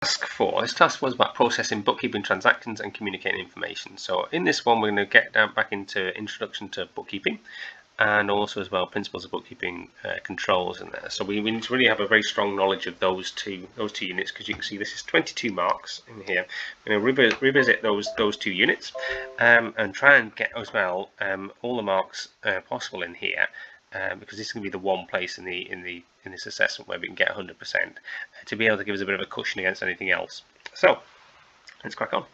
Task 4. This task 4 is about processing bookkeeping transactions and communicating information. So in this one, we're going to get down back into introduction to bookkeeping, and also as well principles of bookkeeping controls in there. So we need to really have a very strong knowledge of those two units, because you can see this is 22 marks in here. We're going to revisit those 2 units and try and get as well all the marks possible in here. Because this is going to be the one place in this assessment where we can get 100% to be able to give us a bit of a cushion against anything else. So let's crack on.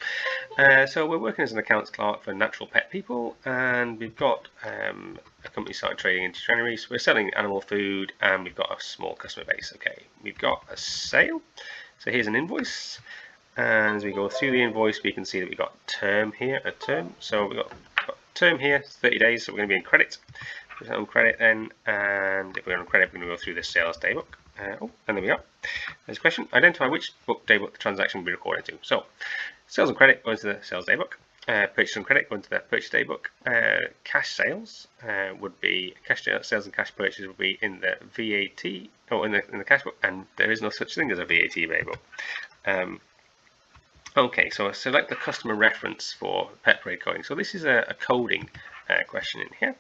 So we're working as an accounts clerk for Natural Pet People, and we've got a company started trading into January. So we're selling animal food, and we've got a small customer base. Okay, we've got a sale. So here's an invoice, and as we go through the invoice, we can see that we've got term here, a term. So we've got term here, 30 days. So we're going to be in credit. We're on credit then, and if we're on credit, we're going to go through the sales daybook. And there we go. There's a question. Identify which book daybook the transaction will be recorded to. So, sales and credit go into the sales daybook. Purchase and credit go into the purchase daybook. Cash sales would be cash sales and cash purchases would be in the VAT, or in the cash book, and there is no such thing as a VAT daybook. Okay, so select the customer reference for pet parade coding. So this is a coding question in here.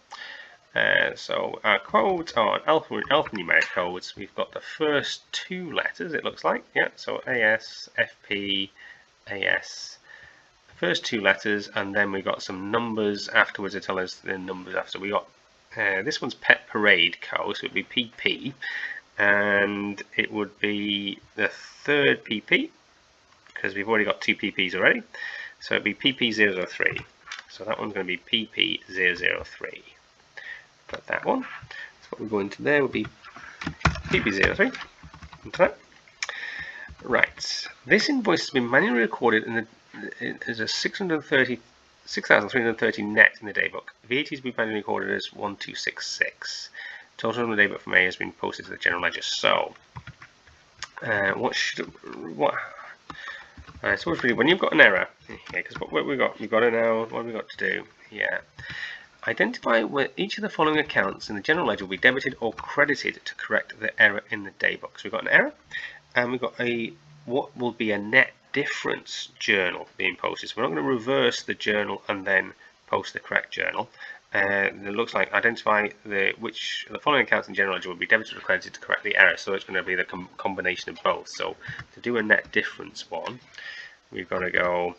So our codes are alphanumeric codes. We've got the first 2 letters, it looks like. Yeah, so AS, FP, AS. The first 2 letters, and then we got some numbers afterwards to tell us the numbers after. We got this one's pet parade code, so it would be PP, and it would be the 3rd PP, because we've already got 2 PPs already. So it'd be PP003. So that one's going to be PP003. Got that one. So what we go into there will be PP03. Into that. Right. This invoice has been manually recorded in as a 6,330 net in the daybook. VAT has been manually recorded as 1266. Total in the daybook from A has been posted to the general ledger. So, so it's really when you've got an error here, because what we've got to know what we've got to do here. Identify where each of the following accounts in the general ledger will be debited or credited to correct the error in the daybook. So we've got an error, and we've got what will be a net difference journal being posted. So we're not going to reverse the journal and then post the correct journal. It looks like identify which of the following accounts in general ledger will be debited or credited to correct the error. So it's going to be the combination of both. So to do a net difference one, we've got to go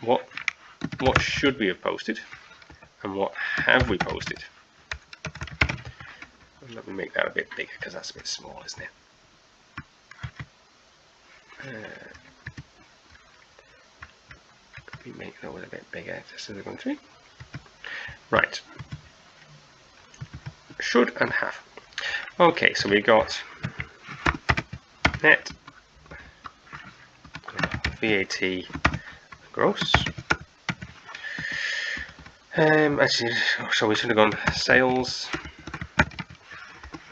what should we have posted, and what have we posted? Let me make that a bit bigger, because that's a bit small, isn't it? Let me make that one a bit bigger, just as we're going through. Right. Should and have. Okay, so we got net VAT gross. Actually, so we should have gone sales,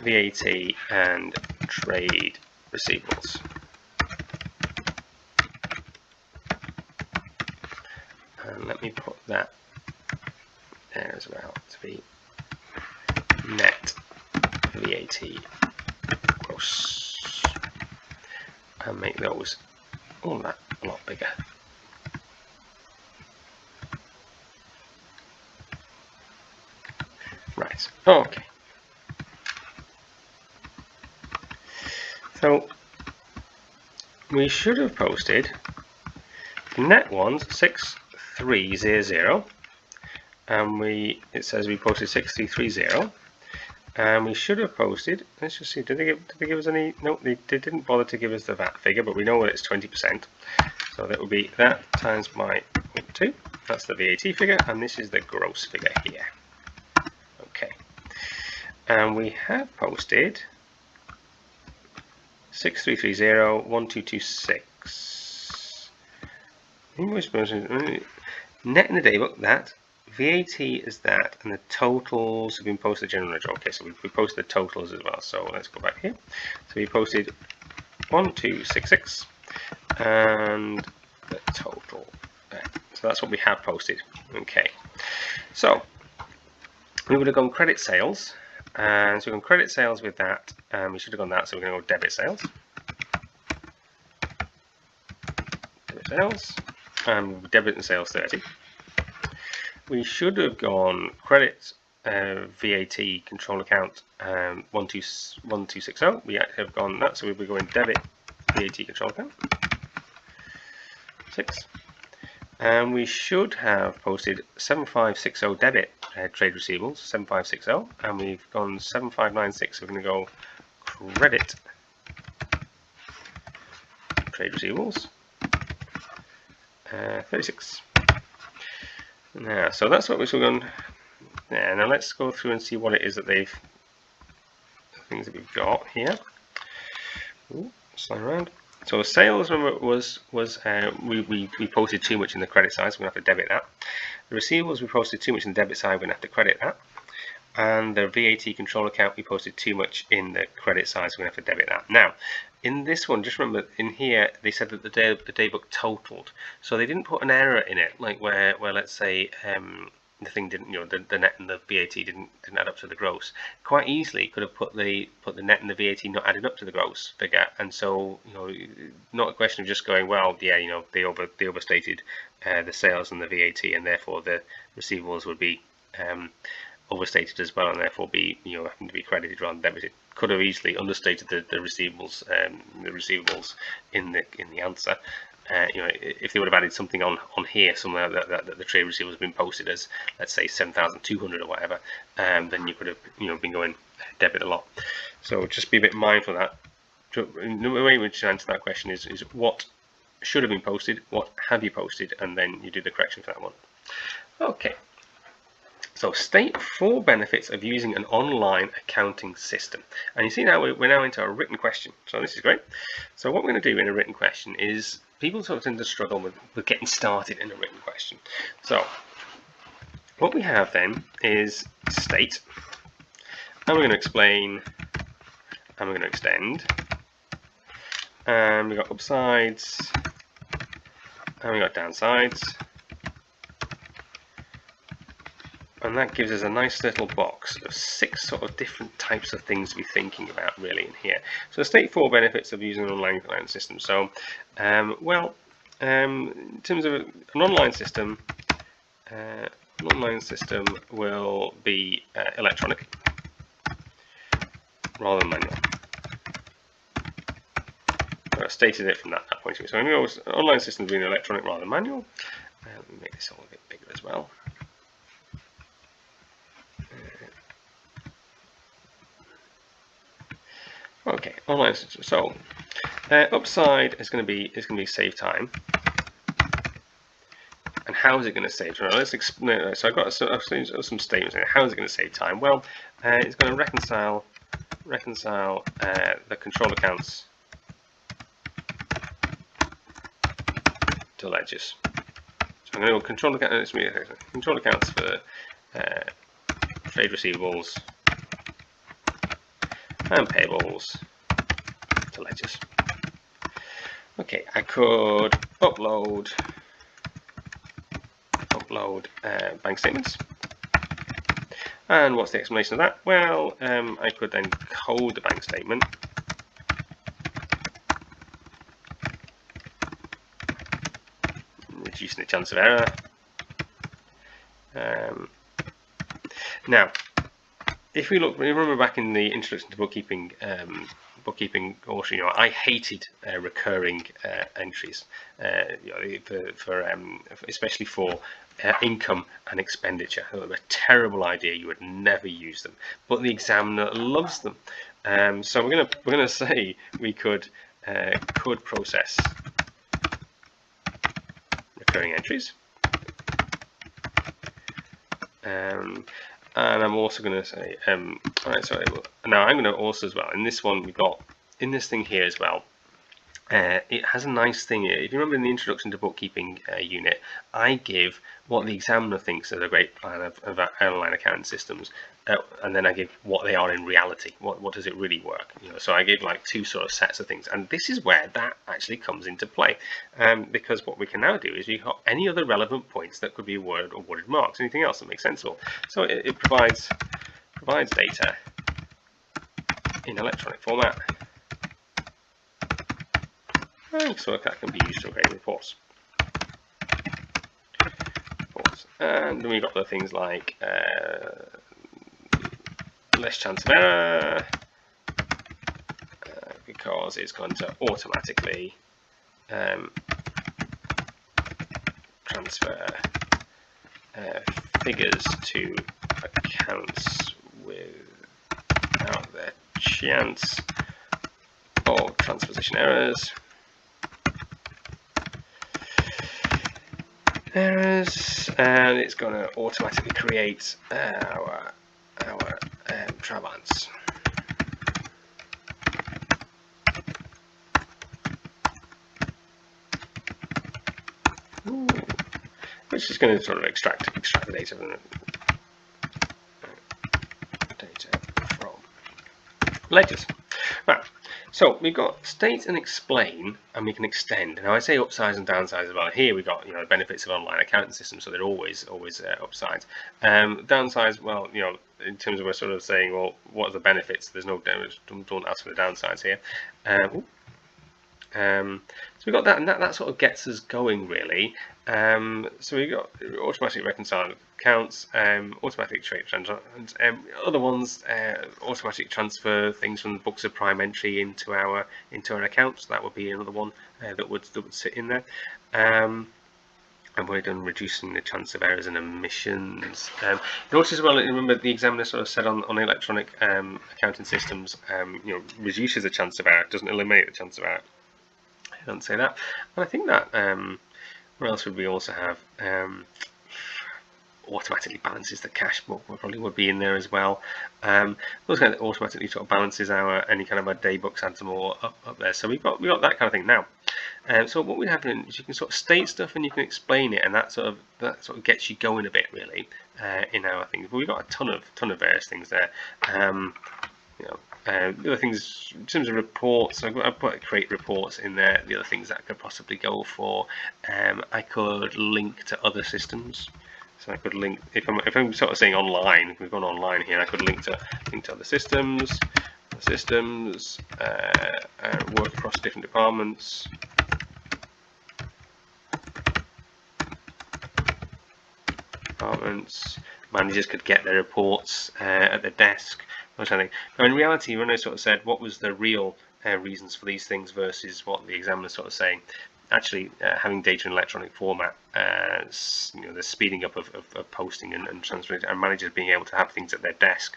VAT, and trade receivables. And let me put that there as well to be net VAT gross, and make those all that a lot bigger. Right, okay. So we should have posted net ones 6300, and it says we posted 6330, and we should have posted. Let's just see. Did they give us any? No, they didn't bother to give us the VAT figure, but we know that it's 20%. So that would be that times by 2. That's the VAT figure, and this is the gross figure here. Okay, and we have posted 6330 1226. Invoice net in the daybook, that VAT is that, and the totals have been posted to general ledger. Okay, so we posted the totals as well. So let's go back here. So we posted 1266 and the total there. So that's what we have posted. Okay, so we would have gone credit sales, and so we've gone credit sales with that, and we should have gone that, so we're going to go debit sales. sales, and debit and sales 30. We should have gone credit VAT control account 1260. We actually have gone that, so we'll be going debit VAT control account 6. And we should have posted 7560 debit trade receivables 7560, and we've gone 7596. So we're going to go credit trade receivables 36. Now, so that's what we've done. Yeah, now let's go through and see what it is that the things that we've got here. Ooh, slide around. So sales, remember, was we posted too much in the credit side, so we're going to have to debit that. The receivables, we posted too much in the debit side, we're going to have to credit that. And the VAT control account, we posted too much in the credit side, so we're going to have to debit that. Now, in this one, just remember, in here, they said that the daybook totaled. So they didn't put an error in it, like where let's say, the thing didn't, the net and the VAT didn't add up to the gross. Quite easily could have put the net and the VAT not added up to the gross figure, and so not a question of just going, well, yeah, they overstated the sales and the VAT, and therefore the receivables would be overstated as well, and therefore be having to be credited rather than debited. Could have easily understated the receivables in the answer. If they would have added something on here somewhere that the trade receivables have been posted as, let's say, 7,200 or whatever, then you could have been going debit a lot. So just be a bit mindful of that. The way in which to answer that question is what should have been posted, what have you posted, and then you do the correction for that one. Okay. So state 4 benefits of using an online accounting system. And you see now we're now into a written question. So this is great. So what we're going to do in a written question is, people sort of tend to struggle with getting started in a written question. So what we have then is state, and we're going to explain, and we're going to extend, and we've got upsides, and we've got downsides. And that gives us a nice little box of 6 sort of different types of things to be thinking about really in here. So state 4 benefits of using an online accounting system. So, in terms of an online system will be electronic rather than manual. I stated it from that point of view. So anyway, online system being electronic rather than manual. Let me make this all a bit bigger as well. Okay, online system. So upside is going to be save time. And how is it going to save time? Let's explain. So I've got some statements in it. How is it going to save time? Well, it's going to reconcile the control accounts to ledgers. So I'm going to go control accounts for trade receivables and payables to ledgers. Okay, I could upload bank statements. And what's the explanation of that? Well, I could then code the bank statement reducing the chance of error. Now, if we remember back in the introduction to bookkeeping course, I hated recurring entries, especially for income and expenditure. They were a terrible idea. You would never use them, but the examiner loves them. So we're gonna say we could process recurring entries. And I'm also going to say, alright, sorry, now I'm going to also as well, in this one we've got, in this thing here as well, it has a nice thing here. If you remember in the introduction to bookkeeping unit, I give what the examiner thinks is a great plan of online accounting systems, and then I give what they are in reality. What does it really work? So I gave like 2 sort of sets of things, and this is where that actually comes into play, because what we can now do is we've got any other relevant points that could be awarded or awarded marks, anything else that makes sensible. So it provides data in electronic format. So that can be used to create reports. And then we've got the things like less chance of error, because it's going to automatically transfer figures to accounts without the chance of transposition errors. And it's going to automatically create our trial balance. Which is going to sort of extract the data from ledgers. Right. So we've got state and explain, and we can extend. Now I say upsides and downsides as well. Here we got the benefits of online accounting systems, so they're always upsides. Downsides, well, in terms of we're sort of saying, well, what are the benefits? There's no don't ask for the downsides here. So we got that, and that sort of gets us going really. So we got automatic reconcile accounts, automatic trade transactions, other ones, automatic transfer things from the books of prime entry into our accounts. That would be another one that would sit in there. And we're done reducing the chance of errors and omissions. Notice as well, remember the examiner sort of said on electronic accounting systems, reduces the chance of error, doesn't eliminate the chance of error. I don't say that. And I think that what else would we also have? Automatically balances the cash book, probably would be in there as well. Those kind of automatically sort of balances any kind of our day books, adds them all up there. So we've got that kind of thing now. So what we have is you can sort of state stuff and you can explain it, and that sort of gets you going a bit really in our things. But we've got a ton of various things there. The other things in terms of reports, I've put create reports in there. The other things that I could possibly go for, I could link to other systems. So I could link, if I'm sort of saying online, if we've gone online here, I could link to other systems, work across different departments. Managers could get their reports at their desk. Now in reality, when I sort of said what was the real reasons for these things versus what the examiner sort of saying, actually having data in electronic format, the speeding up of posting and transferring, and managers being able to have things at their desk,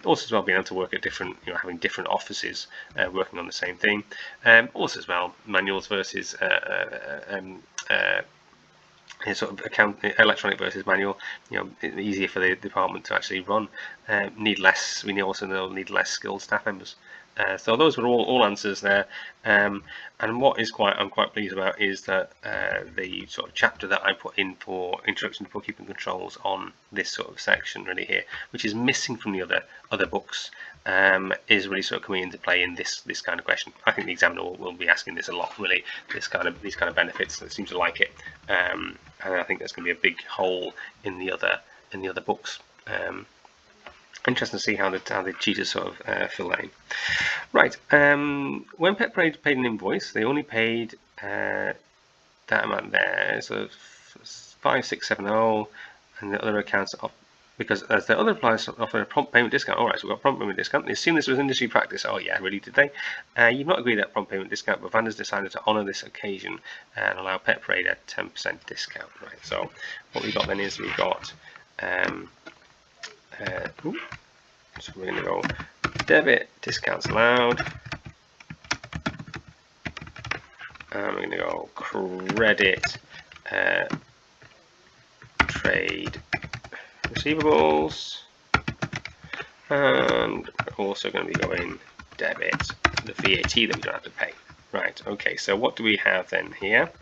also as well being able to work at different, having different offices working on the same thing, also as well manuals versus sort of electronic versus manual, easier for the department to actually run. We also need less skilled staff members. So those were all answers there, and what I'm quite pleased about is that the sort of chapter that I put in for Introduction to Bookkeeping Controls on this sort of section really here, which is missing from the other books, is really sort of coming into play in this kind of question. I think the examiner will be asking this a lot, really, these kind of benefits. They seem to like it, and I think there's going to be a big hole in the other books. Interesting to see how the tutors sort of fill that in. Right, when Pet Parade paid an invoice, they only paid that amount there, so 5670, and the other accounts off, because as the other appliers offer a prompt payment discount. Alright, so we've got prompt payment discount. They assume this was industry practice. Oh yeah, really, did they? You've not agreed that prompt payment discount, but vendors decided to honour this occasion and allow Pet Parade a 10% discount. Right, so what we've got then is we've got so we're going to go debit discounts allowed, and we're going to go credit trade receivables, and we're also going to be going debit the VAT that we don't have to pay. Right, okay, so what do we have then here?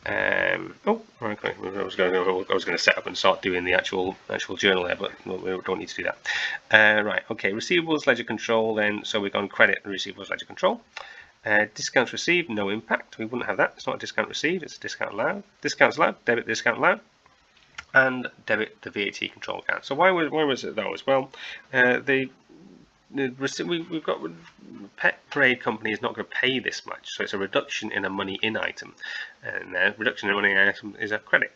I was going to set up and start doing the actual journal there, but we don't need to do that. Right, okay, receivables ledger control then, so we're going credit and receivables ledger control. Discounts received, no impact, we wouldn't have that. It's not a discount received, it's a discount allowed. Discounts allowed, debit discount allowed, and debit the VAT control account. So why was it those? Well, we've got Pet Parade company is not going to pay this much, so it's a reduction in a money in item, and reduction in a money in item is a credit.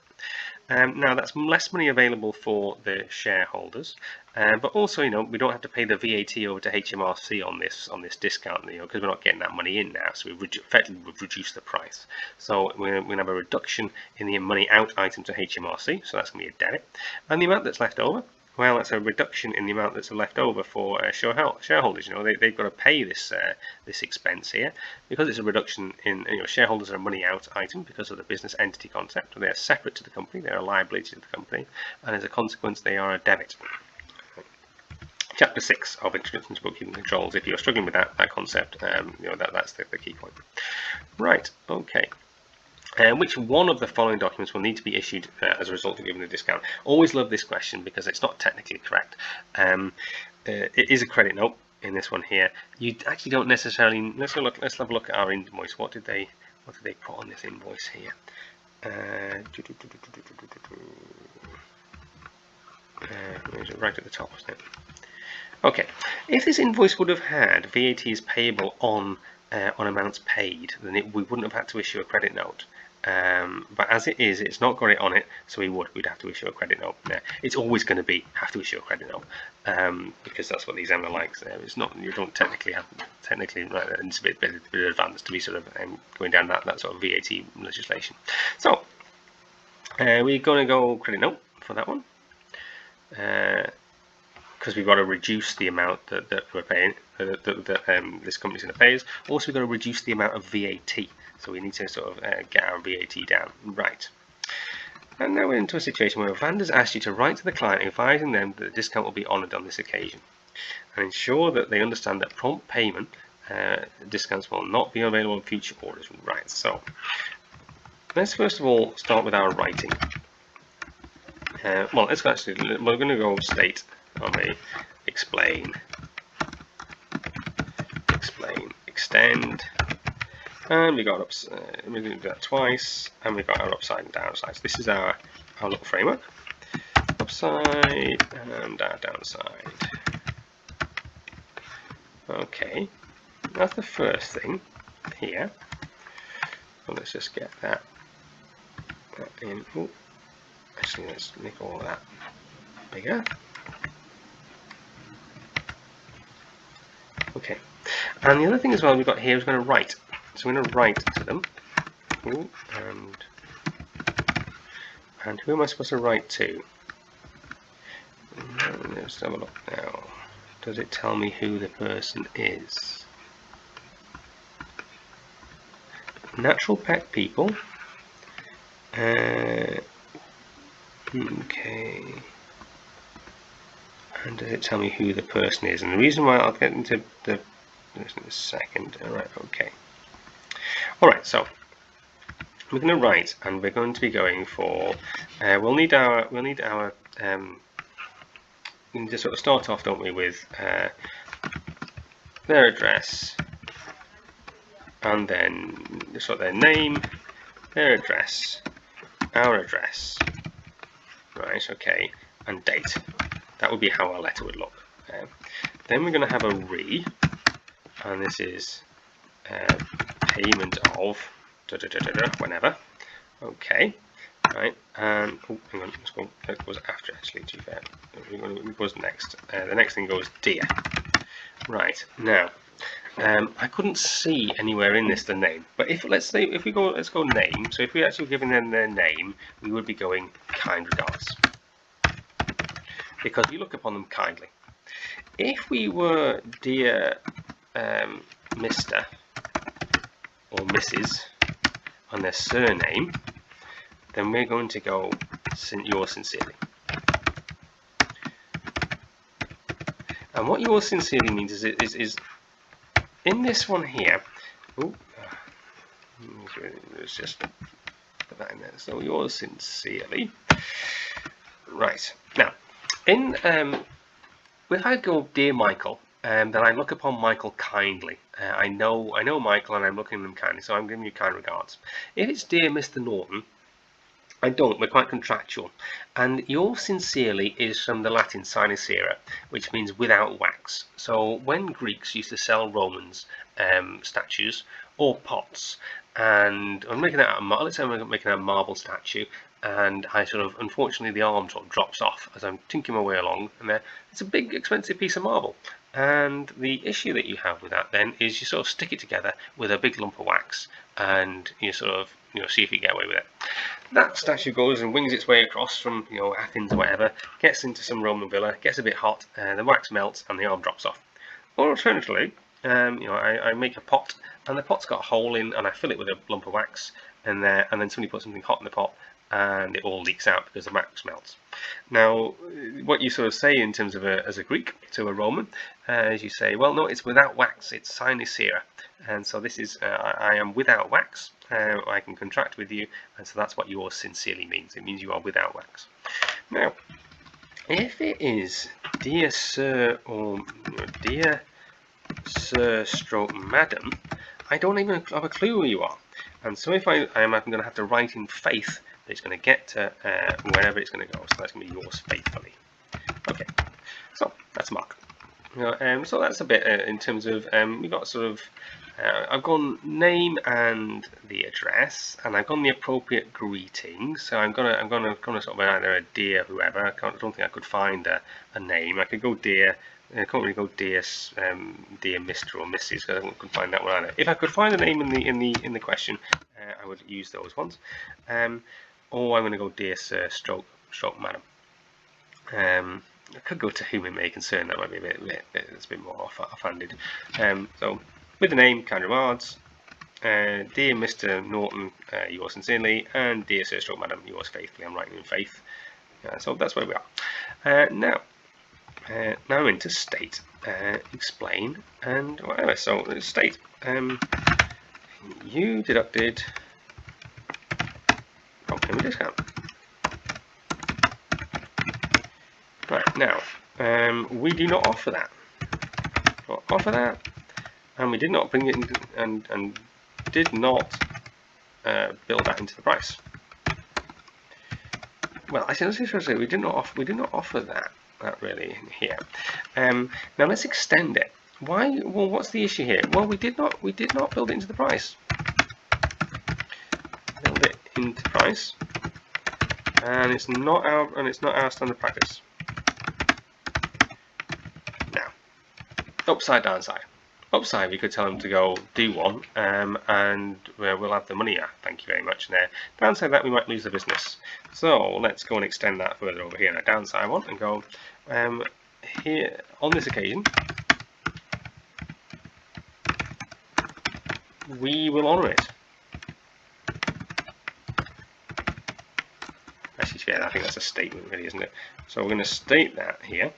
Now that's less money available for the shareholders, but also, we don't have to pay the VAT over to HMRC on this discount, because we're not getting that money in now. So effectively we've reduced the price. So we're going to have a reduction in the money out item to HMRC. So that's going to be a debit, and the amount that's left over, well, that's a reduction in the amount that's left over for shareholders. They've got to pay this expense here because it's a reduction in shareholders are a money out item because of the business entity concept. They are separate to the company. They're a liability to the company, and as a consequence, they are a debit. Chapter 6 of Introduction to Bookkeeping Controls. If you're struggling with that concept, that's the key point. Right. Okay. Which one of the following documents will need to be issued as a result of giving a discount? Always love this question because it's not technically correct. It is a credit note in this one here. You actually don't necessarily. Let's have a look at our invoice. What did they put on this invoice here? Right at the top, wasn't it? Okay. If this invoice would have had VAT is payable on amounts paid, then we wouldn't have had to issue a credit note. But as it is, it's not got it on it, so we'd have to issue a credit note. It's always going to have to issue a credit note because that's what the examiner likes. It's not, you don't technically right, it's a bit advanced to be sort of going down that sort of VAT legislation. So we're going to go credit note for that one because we've got to reduce the amount that we're paying, that this company's going to pay us. Also, we've got to reduce the amount of VAT. So we need to sort of get our VAT down. Right. And now we're into a situation where vendors ask you to write to the client advising them that the discount will be honoured on this occasion and ensure that they understand that prompt payment discounts will not be available in future orders. Right. So let's first of all start with our writing. Well, let's actually, we're going to go state on the explain, extend. And we got we're going to do that twice, and we got our upside and downside. So this is our look framework. Upside and our downside. Okay, that's the first thing here. So let's just get that in. Ooh, actually, let's make all of that bigger. Okay, and the other thing as well we've got here is going to write. So I'm going to write to them. Ooh, and who am I supposed to write to? Let's have a look now. Does it tell me who the person is? Natural pet people. Okay. And does it tell me who the person is? And the reason why, I'll get into this in a second. Alright, okay. Alright, so we're going to write, and we're going to be going for. We need to sort of start off, don't we, with their address, and then sort of their name, their address, our address, right? Okay, and date. That would be how our letter would look. Then we're going to have a re, and this is payment of whenever. Okay, right, and oh, hang on, let's go. That goes after, actually. To be fair, it goes next. The next thing goes dear. Right now, I couldn't see anywhere in this the name, but let's go name. So if we actually were giving them their name, we would be going kind regards, because we look upon them kindly. If we were dear Mr. or Mrs. on their surname, then we're going to go yours sincerely. And what yours sincerely means is in this one here. Oh, let's just put that in there. So yours sincerely. Right now, if I go dear Michael, then I look upon Michael kindly. I know Michael, and I'm looking at him kindly, so I'm giving you kind regards. If it's dear Mr. Norton, I don't. We're quite contractual. And yours sincerely is from the Latin sine cera, which means without wax. So when Greeks used to sell Romans statues or pots, and I'm making that out of let's say I'm making a marble statue, and I sort of, unfortunately, the arm sort of drops off as I'm tinking my way along, and it's a big expensive piece of marble. And the issue that you have with that then is you sort of stick it together with a big lump of wax, and you sort of see if you get away with it. That statue goes and wings its way across from Athens or whatever, gets into some Roman villa, gets a bit hot, the wax melts and the arm drops off. Or alternatively, I make a pot, and the pot's got a hole in, and I fill it with a lump of wax, and then somebody puts something hot in the pot, and it all leaks out because the wax melts. Now, what you sort of say in terms of as a Greek to a Roman, is you say, well, no, it's without wax, it's sine cera, and so this is I am without wax. I can contract with you, and so that's what yours sincerely means. It means you are without wax. Now, if it is dear sir or dear sir stroke madam, I don't even have a clue who you are. And so if I'm going to have to write in faith that it's going to get to wherever it's going to go. So that's going to be yours faithfully. Okay, so that's mark. So that's a bit in terms of we've got sort of I've gone name and the address, and I've gone the appropriate greetings. So I'm gonna sort of either a dear whoever. I don't think I could find a name. I could go dear. I can't really go dear Mr. or Mrs. because I couldn't find that one either. If I could find a name in the question, I would use those ones. Or I'm going to go dear sir stroke madam. I could go to whom it may concern. That might be it's a bit more offhanded. So with the name, kind regards, dear Mr. Norton, yours sincerely, and dear sir stroke madam, yours faithfully. I'm writing in faith. So that's where we are. Now I'm into state, explain, and whatever. So state, you deducted from payment discount. Right, now, we do not offer that. And we did not bring it in, and did not build that into the price. Well, I think we did not offer that really here. Now let's extend it. Why? Well, what's the issue here? Well, we did not build it into the price. Build it into price, and it's not our standard practice. Now, upside, downside. Upside, we could tell them to go do one, and we'll have the money. Thank you very much. There. Downside that we might lose the business. So let's go and extend that further over here. Now, downside one, and go here on this occasion. We will honour it. Actually, yeah, I think that's a statement, really, isn't it? So we're going to state that here,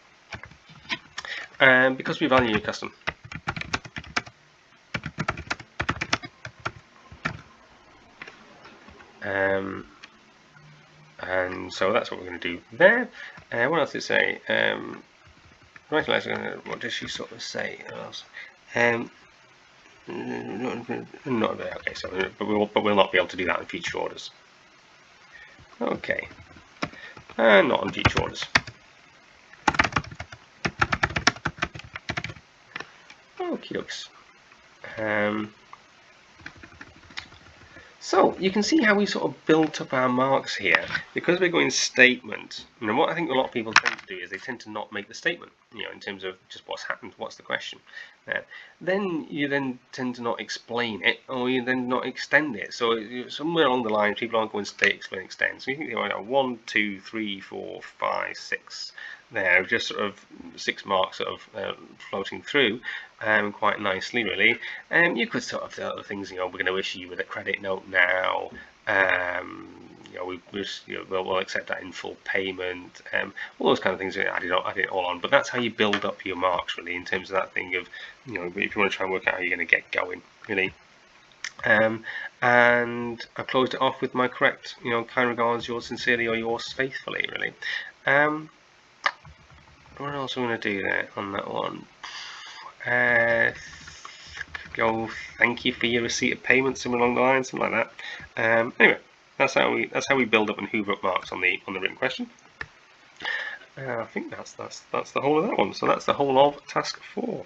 because we value your custom. And so that's what we're going to do there. What else did it say? What does she sort of say? Not there. Okay, so but we'll not be able to do that in future orders. Okay, and not on future orders. Okie dokes. So you can see how we sort of built up our marks here because we're going statement. And what I think a lot of people tend to do is they tend to not make the statement, in terms of just what's happened, what's the question. Then you tend to not explain it, or you then not extend it. So somewhere along the line, people aren't going state, explain, extend. So you think 1, 2, 3, 4, 5, 6. There, just sort of 6 marks sort of floating through, quite nicely, really. You could sort of do other things. We're going to issue you with a credit note now. We'll accept that in full payment. All those kind of things. I did it all on, but that's how you build up your marks, really, in terms of that thing of if you want to try and work out how you're going to get going, really. And I closed it off with my correct, kind regards, yours sincerely, or yours faithfully, really. What else am I going to do there on that one? Go, thank you for your receipt of payment, something along the line, something like that. Anyway, that's how we build up and hoover up marks on the written question. I think that's the whole of that one. So that's the whole of task 4.